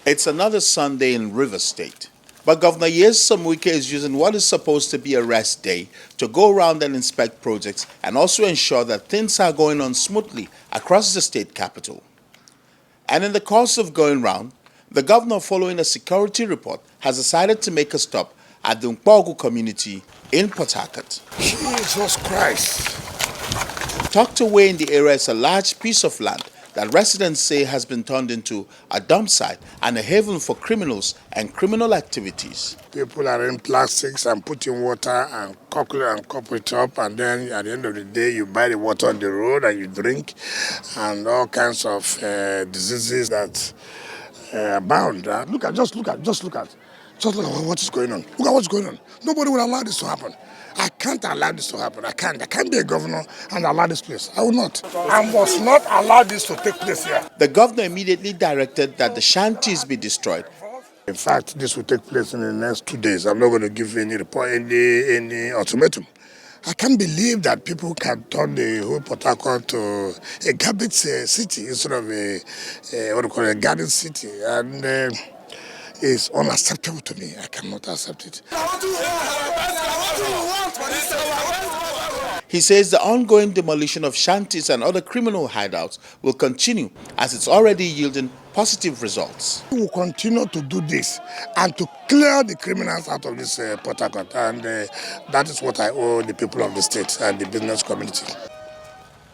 It's another Sunday in River State. But Governor Nyesom Wike is using what is supposed to be a rest day to go around and inspect projects and also ensure that things are going on smoothly across the state capital. And in the course of going round, the governor, following a security report, has decided to make a stop at the Nkpogu community in Port Harcourt. Jesus Christ! Tucked away in the area is a large piece of land that residents say has been turned into a dump site and a haven for criminals and criminal activities. People are in plastics and putting water and cup it up, and then at the end of the day you buy the water on the road and you drink, and all kinds of diseases that abound. Just look at what is going on. Look at what's going on. Nobody will allow this to happen. I can't allow this to happen. I can't be a governor and allow this place. I will not. I must not allow this to take place here. The governor immediately directed that the shanties be destroyed. In fact, this will take place in the next 2 days. I'm not going to give any report, any ultimatum. I can't believe that people can turn the whole Port Harcourt to a garbage city instead of a garden city. And it's unacceptable to me. I cannot accept it. He says the ongoing demolition of shanties and other criminal hideouts will continue as it's already yielding positive results. We will continue to do this and to clear the criminals out of this Port Harcourt, and that is what I owe the people of the state and the business community.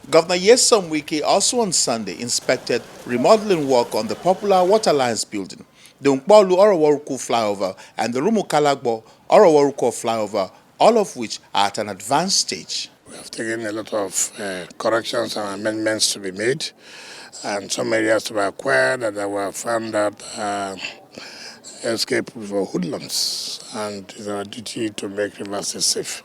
Governor Nyesom Wike also on Sunday inspected remodeling work on the popular Waterlines building, the Nkpolu Oroworuku flyover and the Rumukalagbo Oroworuku flyover, all of which are at an advanced stage. We have taken a lot of corrections and amendments to be made, and some areas to be acquired that were found that escape for hoodlums, and it's our duty to make Rivers safe.